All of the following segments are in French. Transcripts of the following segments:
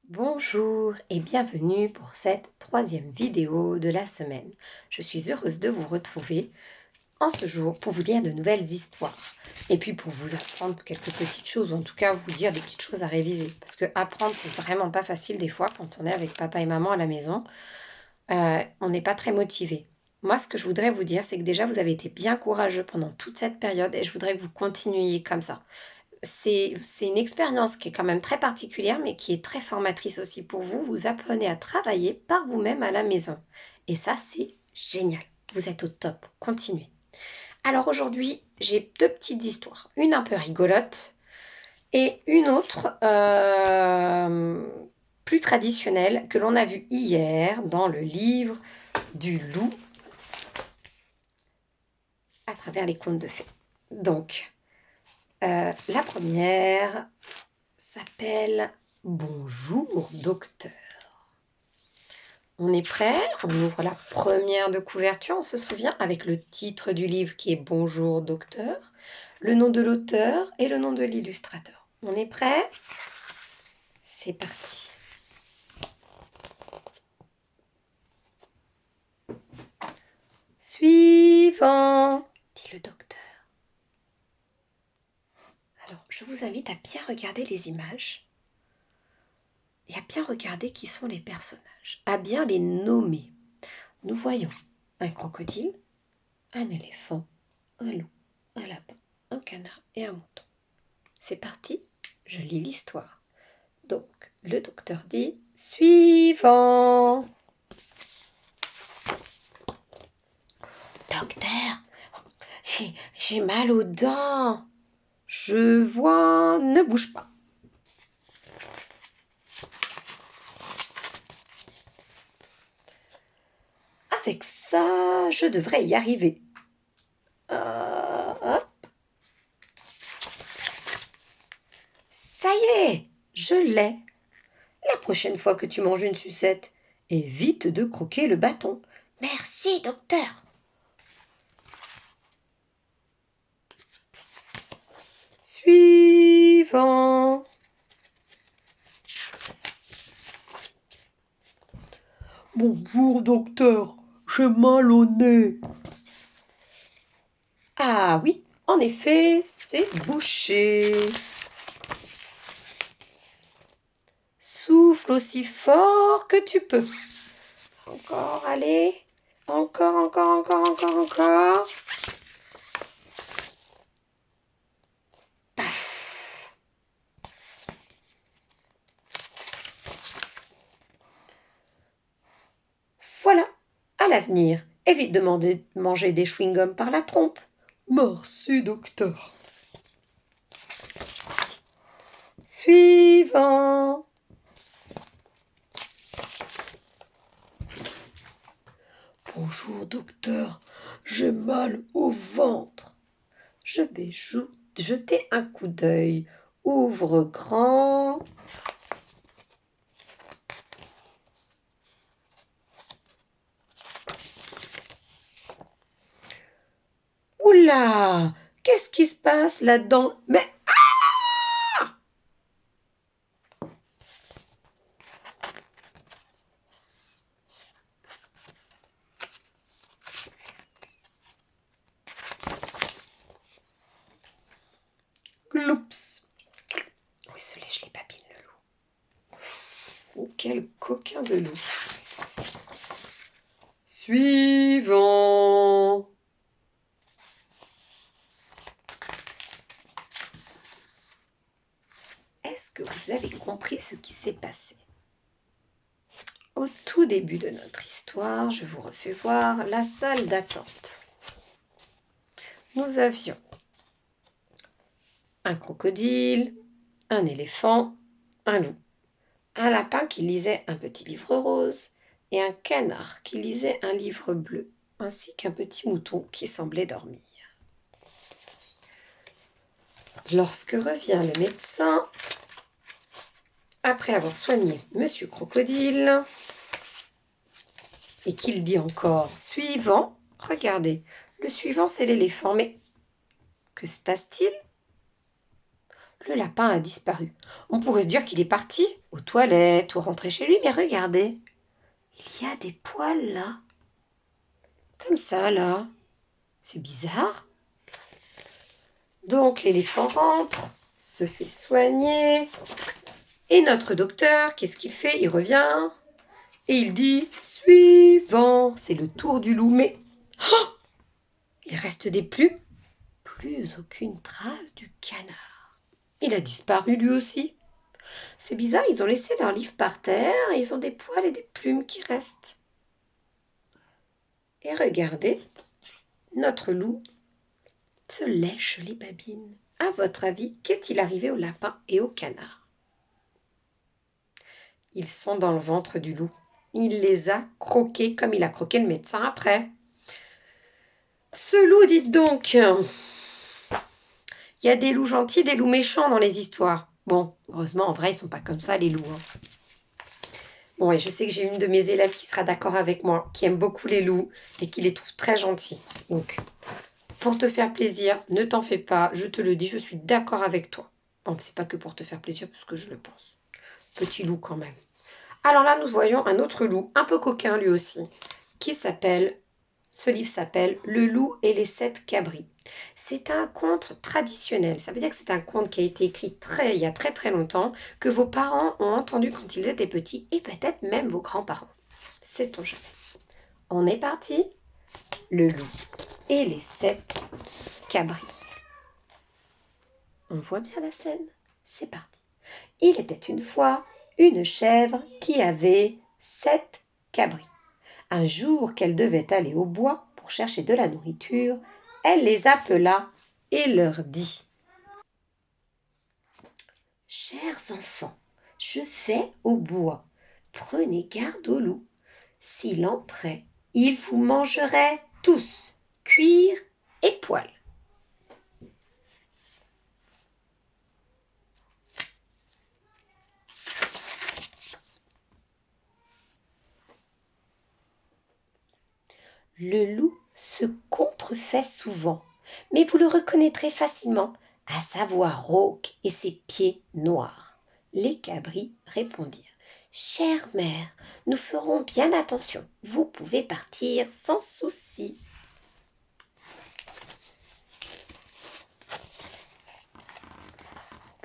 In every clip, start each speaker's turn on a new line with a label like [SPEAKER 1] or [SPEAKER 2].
[SPEAKER 1] Bonjour et bienvenue pour cette troisième vidéo de la semaine. Je suis heureuse de vous retrouver en ce jour pour vous lire de nouvelles histoires et puis pour vous apprendre quelques petites choses ou en tout cas vous dire des petites choses à réviser parce que apprendre c'est vraiment pas facile des fois quand on est avec papa et maman à la maison. On n'est pas très motivé. Moi, ce que je voudrais vous dire, c'est que déjà, vous avez été bien courageux pendant toute cette période et je voudrais que vous continuiez comme ça. C'est une expérience qui est quand même très particulière, mais qui est très formatrice aussi pour vous. Vous apprenez à travailler par vous-même à la maison. Et ça, c'est génial. Vous êtes au top. Continuez. Alors aujourd'hui, j'ai deux petites histoires. Une un peu rigolote et une autre plus traditionnelle que l'on a vue hier dans le livre du loup à travers les contes de fées. Donc, la première s'appelle Bonjour docteur. On est prêt? On ouvre la première de couverture, on se souvient, avec le titre du livre qui est Bonjour docteur, le nom de l'auteur et le nom de l'illustrateur. On est prêt? C'est parti. Suivant, dit le docteur. Alors, je vous invite à bien regarder les images et à bien regarder qui sont les personnages, à bien les nommer. Nous voyons un crocodile, un éléphant, un loup, un lapin, un canard et un mouton. C'est parti, je lis l'histoire. Donc, le docteur dit « Suivant !» Docteur, j'ai mal aux dents. Je vois, ne bouge pas. Avec ça, je devrais y arriver. Hop. Ça y est, je l'ai. La prochaine fois que tu manges une sucette, évite de croquer le bâton. Merci, docteur. Suivant. Bonjour, docteur. J'ai mal au nez. Ah oui, en effet, c'est bouché. Souffle aussi fort que tu peux. Encore, allez. Encore. Paf. Voilà, à l'avenir, évite de manger des chewing-gums par la trompe. Merci, docteur. Suivant. Bonjour, docteur. J'ai mal au ventre. Je vais jeter un coup d'œil. Ouvre grand. Oula! Qu'est-ce qui se passe là-dedans? Mais gloups! Oui, se lèche les papilles, le loup. Oh, quel coquin de loup! Suivant! Est-ce que vous avez compris ce qui s'est passé? Au tout début de notre histoire, je vous refais voir la salle d'attente. Nous avions un crocodile, un éléphant, un loup, un lapin qui lisait un petit livre rose et un canard qui lisait un livre bleu, ainsi qu'un petit mouton qui semblait dormir. Lorsque revient le médecin, après avoir soigné Monsieur Crocodile, et qu'il dit encore « Suivant », regardez, le suivant c'est l'éléphant, mais que se passe-t-il? Le lapin a disparu. On pourrait se dire qu'il est parti aux toilettes ou rentré chez lui, mais regardez. Il y a des poils là. Comme ça là. C'est bizarre. Donc l'éléphant rentre, se fait soigner. Et notre docteur, qu'est-ce qu'il fait? Il revient et il dit « Suivant ». C'est le tour du loup, mais oh, il reste des plumes. Plus aucune trace du canard. Il a disparu lui aussi. C'est bizarre, ils ont laissé leur livre par terre et ils ont des poils et des plumes qui restent. Et regardez, notre loup se lèche les babines. À votre avis, qu'est-il arrivé au lapin et au canard? Ils sont dans le ventre du loup. Il les a croqués comme il a croqué le médecin après. Ce loup, dites donc, il y a des loups gentils et des loups méchants dans les histoires. Bon, heureusement, en vrai, ils sont pas comme ça, les loups. Hein. Bon, et je sais que j'ai une de mes élèves qui sera d'accord avec moi, qui aime beaucoup les loups et qui les trouve très gentils. Donc, pour te faire plaisir, ne t'en fais pas, je te le dis, je suis d'accord avec toi. Bon, c'est pas que pour te faire plaisir, parce que je le pense. Petit loup quand même. Alors là, nous voyons un autre loup, un peu coquin lui aussi, qui s'appelle, ce livre s'appelle « Le loup et les 7 cabris ». C'est un conte traditionnel, ça veut dire que c'est un conte qui a été écrit il y a très très longtemps, que vos parents ont entendu quand ils étaient petits, et peut-être même vos grands-parents. Sait-on jamais. On est parti. Le loup et les 7 cabris. On voit bien la scène. C'est parti. Il était une fois une chèvre qui avait 7 cabris. Un jour qu'elle devait aller au bois pour chercher de la nourriture, elle les appela et leur dit « Chers enfants, je vais au bois. Prenez garde au loup. S'il entrait, il vous mangerait tous, cuir et poil. » Le loup se contrefait souvent, mais vous le reconnaîtrez facilement à sa voix rauque et ses pieds noirs. Les cabris répondirent « Chère mère, nous ferons bien attention. Vous pouvez partir sans souci. »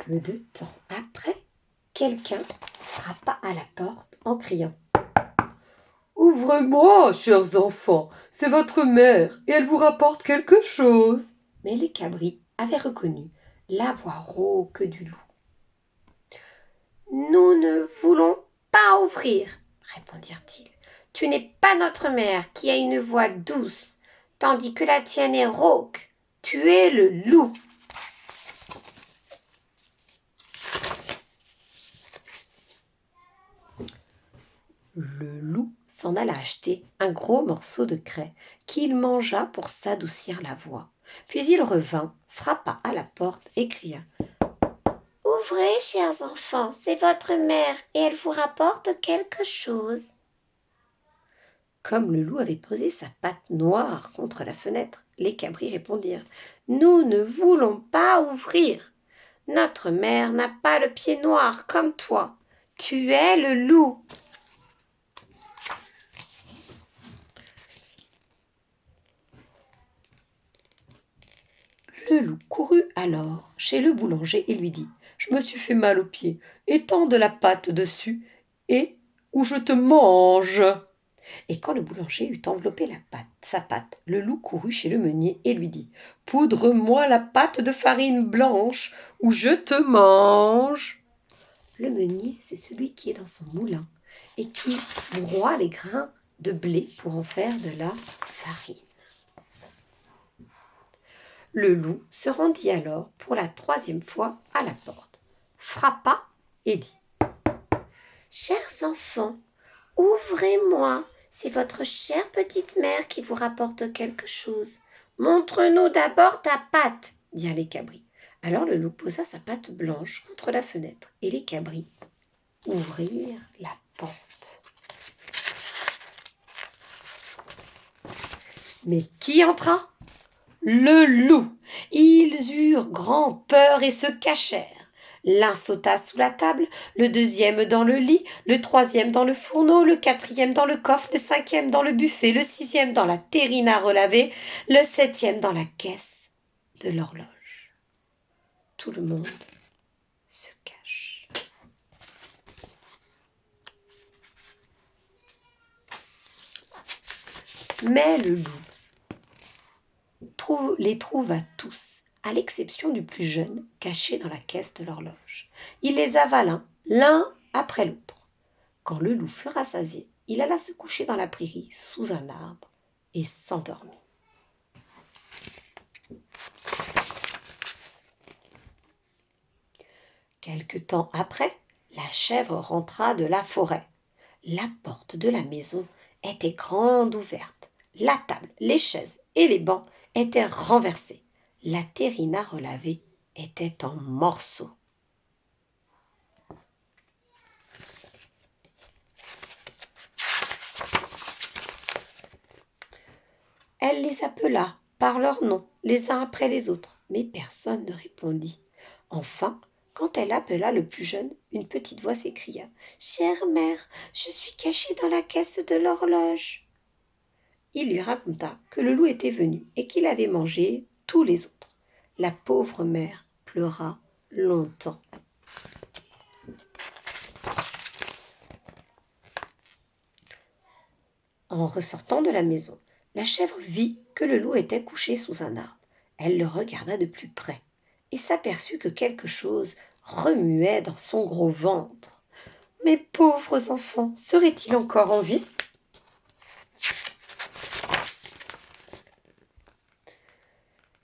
[SPEAKER 1] Peu de temps après, quelqu'un frappa à la porte en criant « Ouvrez-moi, chers enfants, c'est votre mère et elle vous rapporte quelque chose. » Mais les cabris avaient reconnu la voix rauque du loup. « Nous ne voulons pas ouvrir, » répondirent-ils. « Tu n'es pas notre mère qui a une voix douce, tandis que la tienne est rauque. Tu es le loup. » Le loup s'en alla acheter un gros morceau de craie qu'il mangea pour s'adoucir la voix. Puis il revint, frappa à la porte et cria « Ouvrez, chers enfants, c'est votre mère et elle vous rapporte quelque chose. » Comme le loup avait posé sa patte noire contre la fenêtre, les cabris répondirent « Nous ne voulons pas ouvrir. Notre mère n'a pas le pied noir comme toi. Tu es le loup. » Le loup courut alors chez le boulanger et lui dit « Je me suis fait mal au pied, étends de la pâte dessus, et ou je te mange !» Et quand le boulanger eut enveloppé sa pâte, le loup courut chez le meunier et lui dit « Poudre-moi la pâte de farine blanche, ou je te mange !» Le meunier, c'est celui qui est dans son moulin et qui broie les grains de blé pour en faire de la farine. Le loup se rendit alors pour la 3e fois à la porte, frappa et dit « Chers enfants, ouvrez-moi, c'est votre chère petite mère qui vous rapporte quelque chose. Montre-nous d'abord ta patte, dirent les cabris. » Alors le loup posa sa patte blanche contre la fenêtre et les cabris ouvrirent la porte. Mais qui entra ? Le loup. Ils eurent grand peur et se cachèrent. L'un sauta sous la table, le deuxième dans le lit, le troisième dans le fourneau, le quatrième dans le coffre, le cinquième dans le buffet, le sixième dans la terrine à relaver, le septième dans la caisse de l'horloge. Tout le monde se cache. Mais le loup les trouva tous, à l'exception du plus jeune, caché dans la caisse de l'horloge. Il les avala l'un après l'autre. Quand le loup fut rassasié, il alla se coucher dans la prairie, sous un arbre, et s'endormit. Quelque temps après, la chèvre rentra de la forêt. La porte de la maison était grande ouverte. La table, les chaises et les bancs étaient renversés. La terrine à relaver était en morceaux. Elle les appela par leurs noms, les uns après les autres, mais personne ne répondit. Enfin, quand elle appela le plus jeune, une petite voix s'écria « Chère mère, je suis cachée dans la caisse de l'horloge. » Il lui raconta que le loup était venu et qu'il avait mangé tous les autres. La pauvre mère pleura longtemps. En ressortant de la maison, la chèvre vit que le loup était couché sous un arbre. Elle le regarda de plus près et s'aperçut que quelque chose remuait dans son gros ventre. « Mes pauvres enfants, seraient-ils encore en vie ?»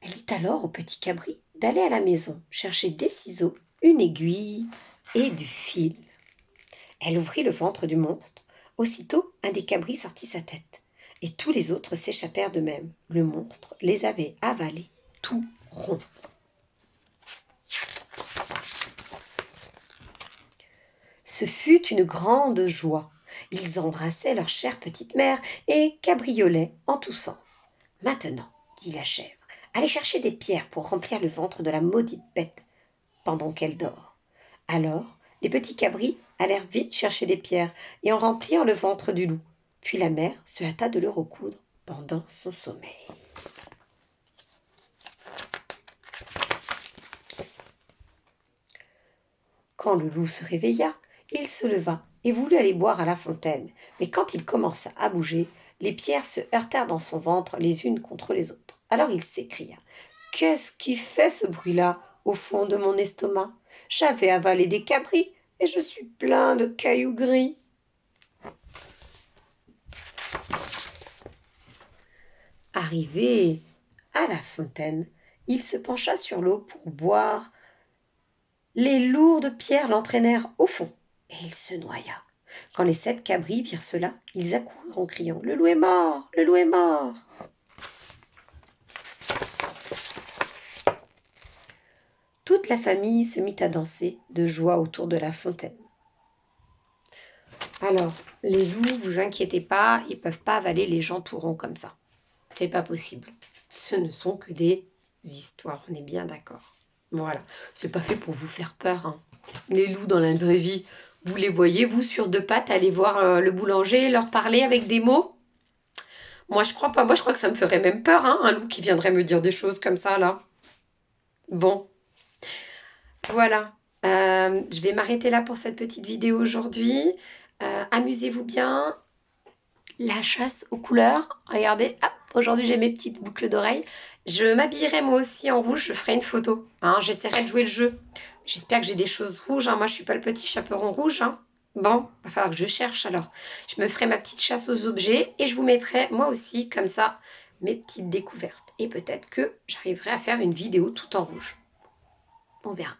[SPEAKER 1] Elle dit alors au petit cabri d'aller à la maison chercher des ciseaux, une aiguille et du fil. Elle ouvrit le ventre du monstre. Aussitôt, un des cabris sortit sa tête, et tous les autres s'échappèrent d'eux-mêmes. Le monstre les avait avalés tout ronds. Ce fut une grande joie. Ils embrassaient leur chère petite mère et cabriolaient en tous sens. « Maintenant, dit la chèvre, allez chercher des pierres pour remplir le ventre de la maudite bête pendant qu'elle dort. » Alors, les petits cabris allèrent vite chercher des pierres et en remplirent le ventre du loup. Puis la mère se hâta de le recoudre pendant son sommeil. Quand le loup se réveilla, il se leva et voulut aller boire à la fontaine. Mais quand il commença à bouger, les pierres se heurtèrent dans son ventre les unes contre les autres. Alors il s'écria « Qu'est-ce qui fait ce bruit-là au fond de mon estomac ? J'avais avalé des cabris et je suis plein de cailloux gris. » Arrivé à la fontaine, il se pencha sur l'eau pour boire. Les lourdes pierres l'entraînèrent au fond, et il se noya. Quand les 7 cabris virent cela, ils accoururent en criant « Le loup est mort! Le loup est mort !» Toute la famille se mit à danser de joie autour de la fontaine. Alors, les loups, vous inquiétez pas, ils peuvent pas avaler les gens tout ronds comme ça. C'est pas possible. Ce ne sont que des histoires, on est bien d'accord. Voilà, c'est pas fait pour vous faire peur, hein. Les loups dans la vraie vie, vous les voyez, vous, sur 2 pattes, aller voir le boulanger, leur parler avec des mots? Moi, je crois pas. Moi, je crois que ça me ferait même peur, hein, un loup qui viendrait me dire des choses comme ça, là. Bon, voilà. Je vais m'arrêter là pour cette petite vidéo aujourd'hui. Amusez-vous bien. La chasse aux couleurs. Regardez, hop, aujourd'hui j'ai mes petites boucles d'oreilles. Je m'habillerai moi aussi en rouge, je ferai une photo. Hein, j'essaierai de jouer le jeu. J'espère que j'ai des choses rouges. Hein. Moi, je suis pas le petit chaperon rouge. Hein. Bon, va falloir que je cherche alors. Je me ferai ma petite chasse aux objets et je vous mettrai moi aussi, comme ça, mes petites découvertes. Et peut-être que j'arriverai à faire une vidéo tout en rouge. On verra.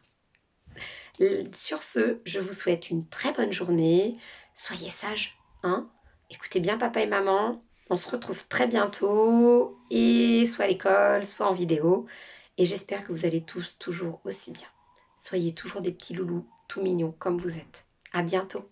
[SPEAKER 1] Sur ce, je vous souhaite une très bonne journée. Soyez sages, hein. Écoutez bien papa et maman. On se retrouve très bientôt, et soit à l'école, soit en vidéo. Et j'espère que vous allez tous toujours aussi bien. Soyez toujours des petits loulous tout mignons comme vous êtes. À bientôt.